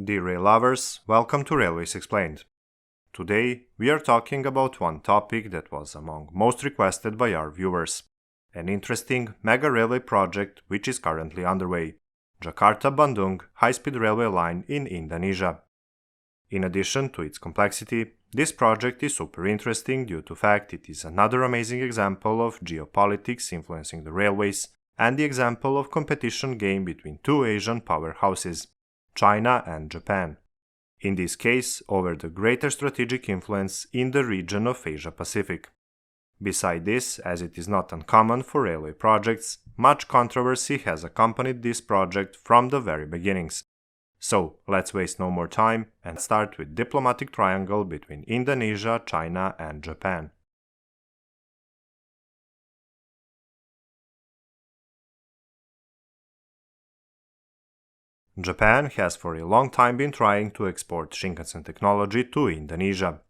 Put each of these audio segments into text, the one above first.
Dear rail lovers, welcome to Railways Explained. Today we are talking about one topic that was among most requested by our viewers, an interesting mega railway project which is currently underway, Jakarta-Bandung High-Speed Railway Line in Indonesia. In addition to its complexity, this project is super interesting due to the fact it is another amazing example of geopolitics influencing the railways and the example of competition game between two Asian powerhouses, China and Japan. In this case, over the greater strategic influence in the region of Asia-Pacific. Beside this, as it is not uncommon for railway projects, much controversy has accompanied this project from the very beginnings. So, let's waste no more time and start with diplomatic triangle between Indonesia, China and Japan. Japan has for a long time been trying to export Shinkansen technology to Indonesia.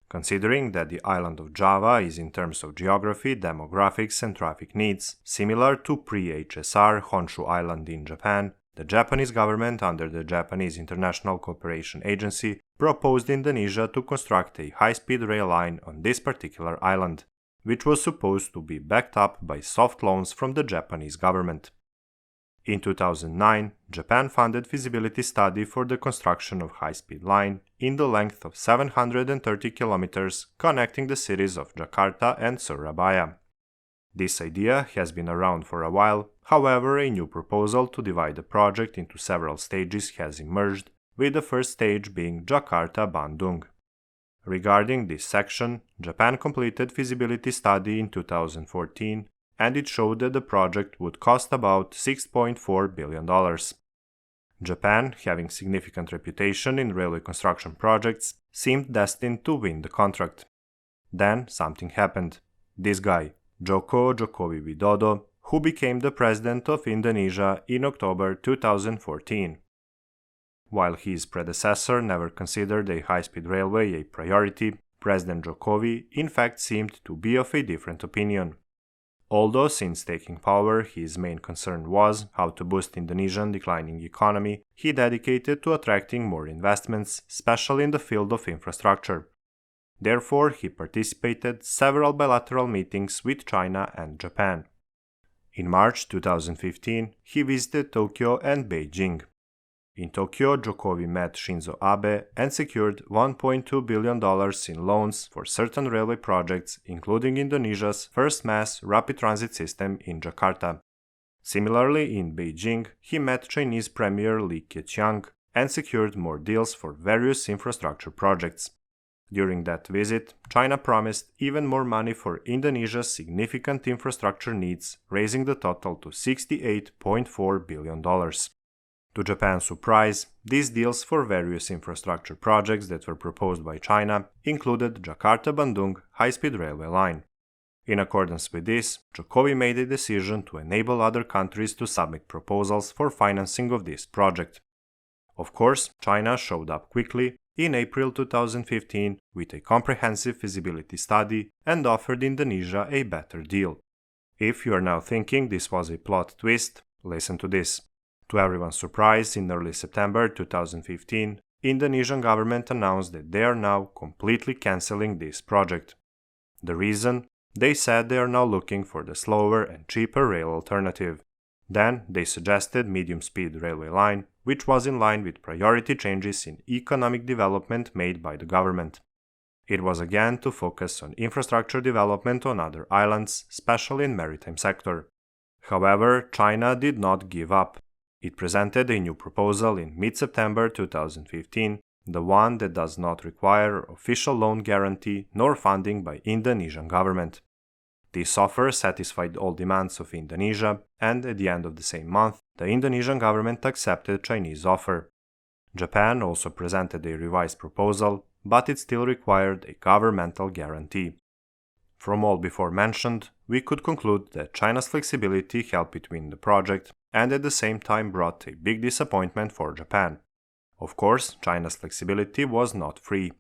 Considering that the island of Java is in terms of geography, demographics and traffic needs similar to pre-HSR Honshu Island in Japan, the Japanese government under the Japanese International Cooperation Agency proposed Indonesia to construct a high-speed rail line on this particular island, which was supposed to be backed up by soft loans from the Japanese government. In 2009, Japan funded feasibility study for the construction of high-speed line in the length of 730 kilometers connecting the cities of Jakarta and Surabaya. This idea has been around for a while, however a new proposal to divide the project into several stages has emerged, with the first stage being Jakarta-Bandung. Regarding this section, Japan completed feasibility study in 2014 and it showed that the project would cost about $6.4 billion. Japan, having significant reputation in railway construction projects, seemed destined to win the contract. Then something happened. This guy, Joko Widodo, who became the president of Indonesia in October 2014. While his predecessor never considered a high-speed railway a priority, President Jokowi in fact seemed to be of a different opinion. Although since taking power his main concern was how to boost Indonesia's declining economy, he dedicated to attracting more investments, especially in the field of infrastructure. Therefore, he participated several bilateral meetings with China and Japan. In March 2015, he visited Tokyo and Beijing. In Tokyo, Jokowi met Shinzo Abe and secured $1.2 billion in loans for certain railway projects, including Indonesia's first mass rapid transit system in Jakarta. Similarly, in Beijing, he met Chinese Premier Li Keqiang and secured more deals for various infrastructure projects. During that visit, China promised even more money for Indonesia's significant infrastructure needs, raising the total to $68.4 billion. To Japan's surprise, these deals for various infrastructure projects that were proposed by China included Jakarta-Bandung High-Speed Railway Line. In accordance with this, Jokowi made a decision to enable other countries to submit proposals for financing of this project. Of course, China showed up quickly in April 2015 with a comprehensive feasibility study and offered Indonesia a better deal. If you are now thinking this was a plot twist, listen to this. To everyone's surprise, in early September 2015, Indonesian government announced that they are now completely cancelling this project. The reason? They said they are now looking for the slower and cheaper rail alternative. Then they suggested medium-speed railway line, which was in line with priority changes in economic development made by the government. It was again to focus on infrastructure development on other islands, especially in maritime sector. However, China did not give up. It presented a new proposal in mid-September 2015, the one that does not require official loan guarantee nor funding by Indonesian government. This offer satisfied all demands of Indonesia, and at the end of the same month, the Indonesian government accepted Chinese offer. Japan also presented a revised proposal, but it still required a governmental guarantee. From all before mentioned, we could conclude that China's flexibility helped between the project and at the same time brought a big disappointment for Japan. Of course, China's flexibility was not free.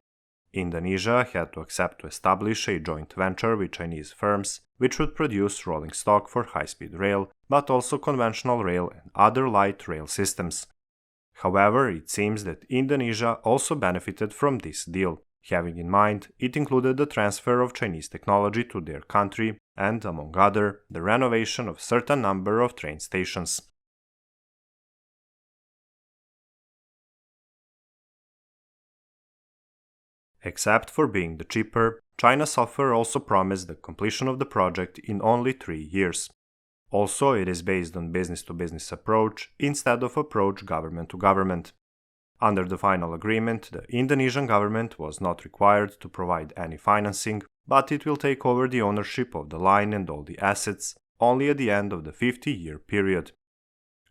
Indonesia had to accept to establish a joint venture with Chinese firms, which would produce rolling stock for high-speed rail, but also conventional rail and other light rail systems. However, it seems that Indonesia also benefited from this deal, having in mind it included the transfer of Chinese technology to their country and, among other, the renovation of certain number of train stations. Except for being the cheaper, China's offer also promised the completion of the project in only 3 years. Also, it is based on business-to-business approach instead of approach government-to-government. Under the final agreement, the Indonesian government was not required to provide any financing, but it will take over the ownership of the line and all the assets only at the end of the 50-year period.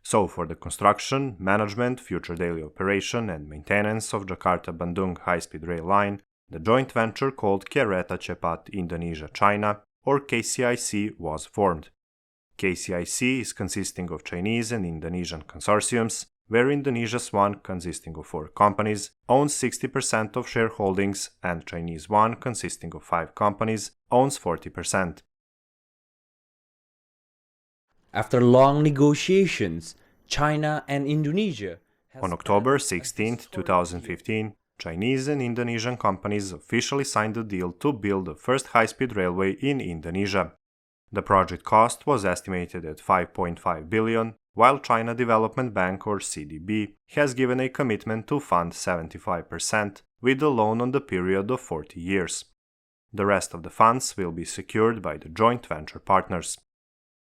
So, for the construction, management, future daily operation and maintenance of Jakarta-Bandung High-Speed Rail Line, the joint venture called Kereta Cepat Indonesia-China, or KCIC, was formed. KCIC is consisting of Chinese and Indonesian consortiums, where Indonesia's one, consisting of 4 companies, owns 60% of shareholdings and Chinese one, consisting of 5 companies, owns 40%. After long negotiations, China and Indonesia On October 16, 2015, Chinese and Indonesian companies officially signed a deal to build the first high-speed railway in Indonesia. The project cost was estimated at 5.5 billion, while China Development Bank, or CDB, has given a commitment to fund 75% with a loan on the period of 40 years. The rest of the funds will be secured by the joint venture partners.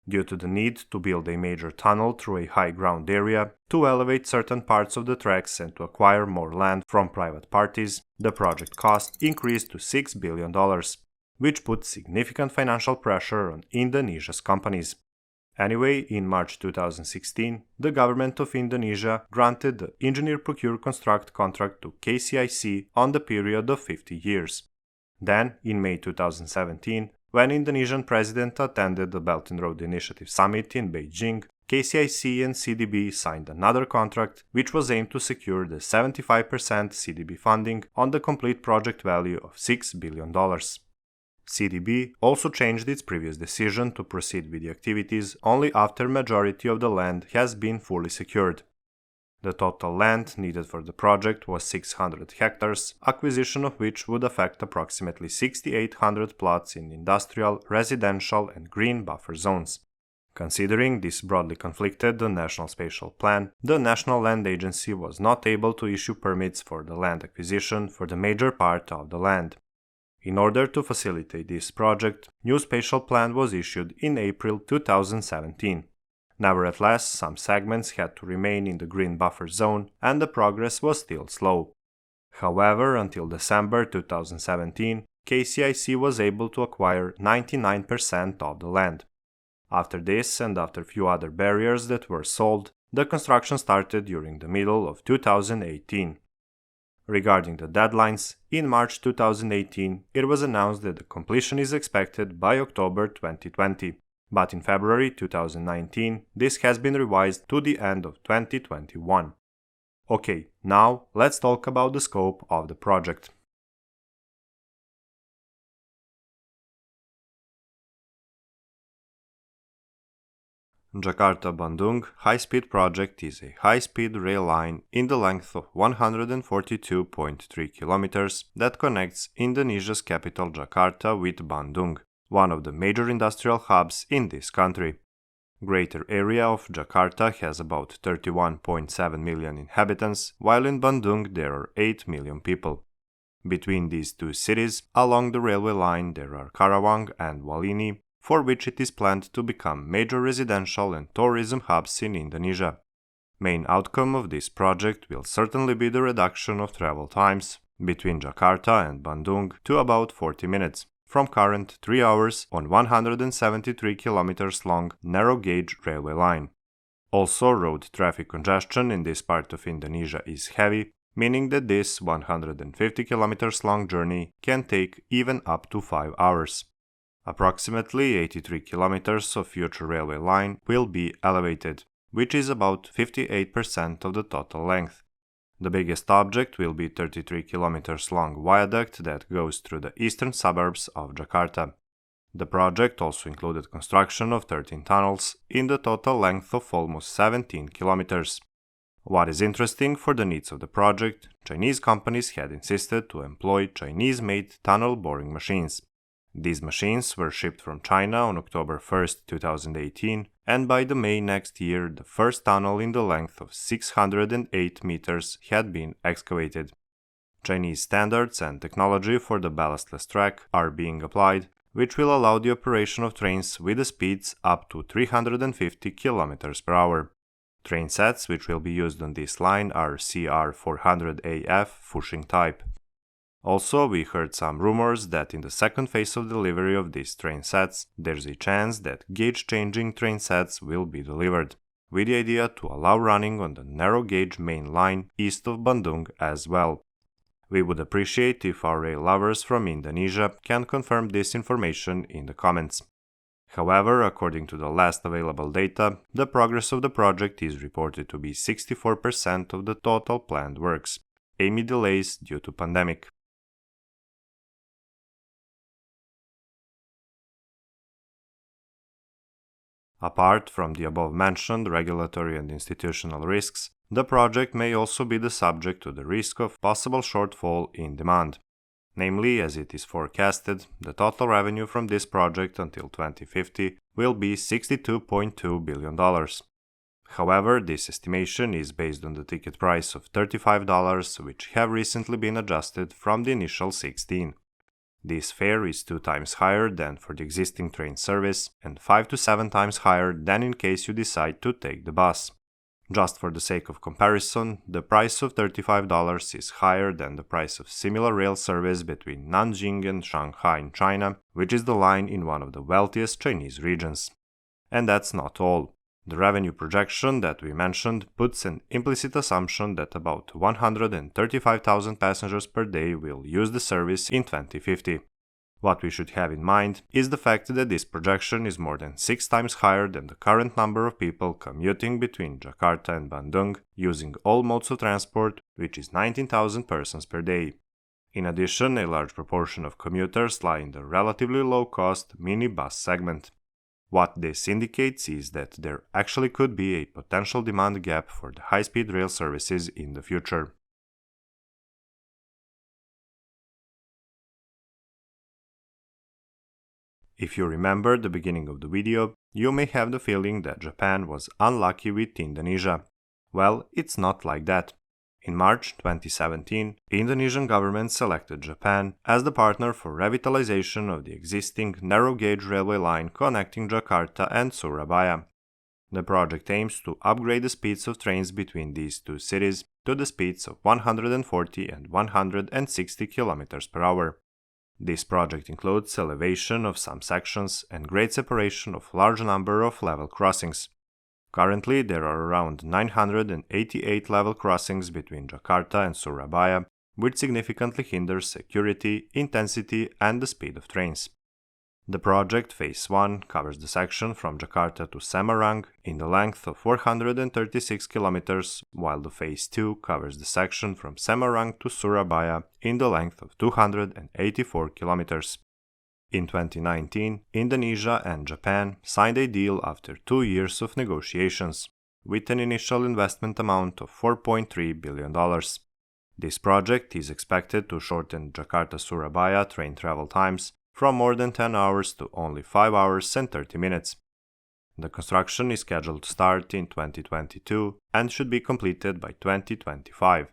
Due to the need to build a major tunnel through a high ground area, to elevate certain parts of the tracks and to acquire more land from private parties, the project cost increased to $6 billion, which put significant financial pressure on Indonesia's companies. Anyway, in March 2016, the government of Indonesia granted the Engineer Procure Construct contract to KCIC on the period of 50 years. Then, in May 2017, when Indonesian President attended the Belt and Road Initiative Summit in Beijing, KCIC and CDB signed another contract which was aimed to secure the 75% CDB funding on the complete project value of $6 billion. CDB also changed its previous decision to proceed with the activities only after majority of the land has been fully secured. The total land needed for the project was 600 hectares, acquisition of which would affect approximately 6,800 plots in industrial, residential and green buffer zones. Considering this broadly conflicted the National Spatial Plan, the National Land Agency was not able to issue permits for the land acquisition for the major part of the land. In order to facilitate this project, new spatial plan was issued in April 2017. Nevertheless, some segments had to remain in the green buffer zone and the progress was still slow. However, until December 2017, KCIC was able to acquire 99% of the land. After this and after few other barriers that were solved, the construction started during the middle of 2018. Regarding the deadlines, in March 2018, it was announced that the completion is expected by October 2020. But in February 2019, this has been revised to the end of 2021. Okay, now let's talk about the scope of the project. Jakarta-Bandung High-Speed Project is a high-speed rail line in the length of 142.3 kilometers that connects Indonesia's capital Jakarta with Bandung, one of the major industrial hubs in this country. Greater area of Jakarta has about 31.7 million inhabitants, while in Bandung there are 8 million people. Between these two cities, along the railway line, there are Karawang and Walini, for which it is planned to become major residential and tourism hubs in Indonesia. Main outcome of this project will certainly be the reduction of travel times between Jakarta and Bandung to about 40 minutes, from current 3 hours on 173 kilometers long narrow-gauge railway line. Also, road traffic congestion in this part of Indonesia is heavy, meaning that this 150 kilometers long journey can take even up to 5 hours. Approximately 83 kilometers of future railway line will be elevated, which is about 58% of the total length. The biggest object will be 33 kilometers long viaduct that goes through the eastern suburbs of Jakarta. The project also included construction of 13 tunnels in the total length of almost 17 kilometers. What is interesting, for the needs of the project, Chinese companies had insisted to employ Chinese-made tunnel boring machines. These machines were shipped from China on October 1, 2018, and by the May next year, the first tunnel in the length of 608 meters had been excavated. Chinese standards and technology for the ballastless track are being applied, which will allow the operation of trains with the speeds up to 350 km per hour. Train sets which will be used on this line are CR400AF Fushing type. Also, we heard some rumors that in the second phase of delivery of these train sets, there's a chance that gauge-changing train sets will be delivered, with the idea to allow running on the narrow-gauge main line east of Bandung as well. We would appreciate if our rail lovers from Indonesia can confirm this information in the comments. However, according to the last available data, the progress of the project is reported to be 64% of the total planned works, amid delays due to pandemic. Apart from the above-mentioned regulatory and institutional risks, the project may also be the subject to the risk of possible shortfall in demand. Namely, as it is forecasted, the total revenue from this project until 2050 will be $62.2 billion. However, this estimation is based on the ticket price of $35, which have recently been adjusted from the initial 16. This fare is 2 times higher than for the existing train service and 5 to 7 times higher than in case you decide to take the bus. Just for the sake of comparison, the price of $35 is higher than the price of similar rail service between Nanjing and Shanghai in China, which is the line in one of the wealthiest Chinese regions. And that's not all. The revenue projection that we mentioned puts an implicit assumption that about 135,000 passengers per day will use the service in 2050. What we should have in mind is the fact that this projection is more than 6 times higher than the current number of people commuting between Jakarta and Bandung using all modes of transport, which is 19,000 persons per day. In addition, a large proportion of commuters lie in the relatively low-cost minibus segment. What this indicates is that there actually could be a potential demand gap for the high-speed rail services in the future. If you remember the beginning of the video, you may have the feeling that Japan was unlucky with Indonesia. Well, it's not like that. In March 2017, the Indonesian government selected Japan as the partner for revitalization of the existing narrow-gauge railway line connecting Jakarta and Surabaya. The project aims to upgrade the speeds of trains between these two cities to the speeds of 140 and 160 km per hour. This project includes elevation of some sections and grade separation of large number of level crossings. Currently, there are around 988 level crossings between Jakarta and Surabaya, which significantly hinders security, intensity, and the speed of trains. The project Phase 1 covers the section from Jakarta to Semarang in the length of 436 km, while the Phase 2 covers the section from Semarang to Surabaya in the length of 284 km. In 2019, Indonesia and Japan signed a deal after 2 years of negotiations, with an initial investment amount of $4.3 billion. This project is expected to shorten Jakarta-Surabaya train travel times from more than 10 hours to only 5 hours and 30 minutes. The construction is scheduled to start in 2022 and should be completed by 2025.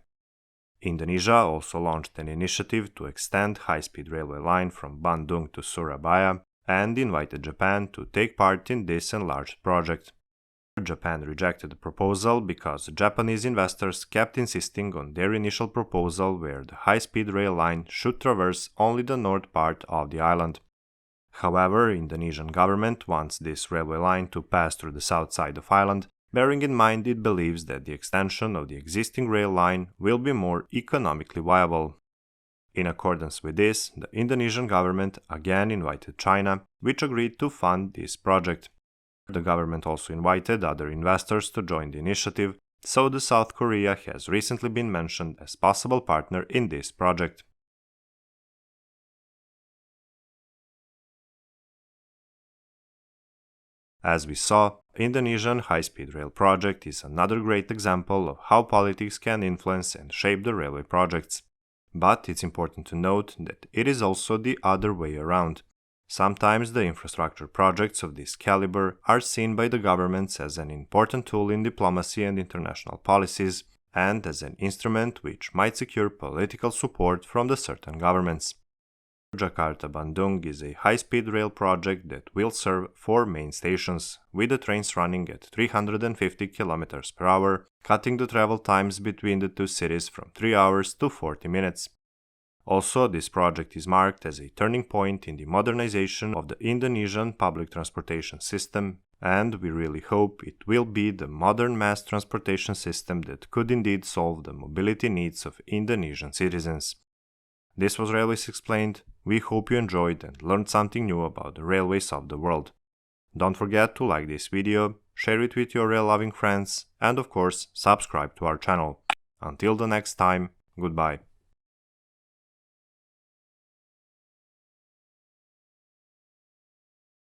Indonesia also launched an initiative to extend high-speed railway line from Bandung to Surabaya and invited Japan to take part in this enlarged project. Japan rejected the proposal because Japanese investors kept insisting on their initial proposal where the high-speed rail line should traverse only the north part of the island. However, Indonesian government wants this railway line to pass through the south side of island, bearing in mind it believes that the extension of the existing rail line will be more economically viable. In accordance with this, the Indonesian government again invited China, which agreed to fund this project. The government also invited other investors to join the initiative, so the South Korea has recently been mentioned as possible partner in this project. As we saw, Indonesian high-speed rail project is another great example of how politics can influence and shape the railway projects. But it's important to note that it is also the other way around. Sometimes the infrastructure projects of this caliber are seen by the governments as an important tool in diplomacy and international policies, and as an instrument which might secure political support from the certain governments. Jakarta-Bandung is a high-speed rail project that will serve 4 main stations, with the trains running at 350 km per hour, cutting the travel times between the two cities from 3 hours to 40 minutes. Also, this project is marked as a turning point in the modernization of the Indonesian public transportation system, and we really hope it will be the modern mass transportation system that could indeed solve the mobility needs of Indonesian citizens. This was Railways Explained. We hope you enjoyed and learned something new about the railways of the world. Don't forget to like this video, share it with your rail-loving friends, and of course, subscribe to our channel. Until the next time, goodbye.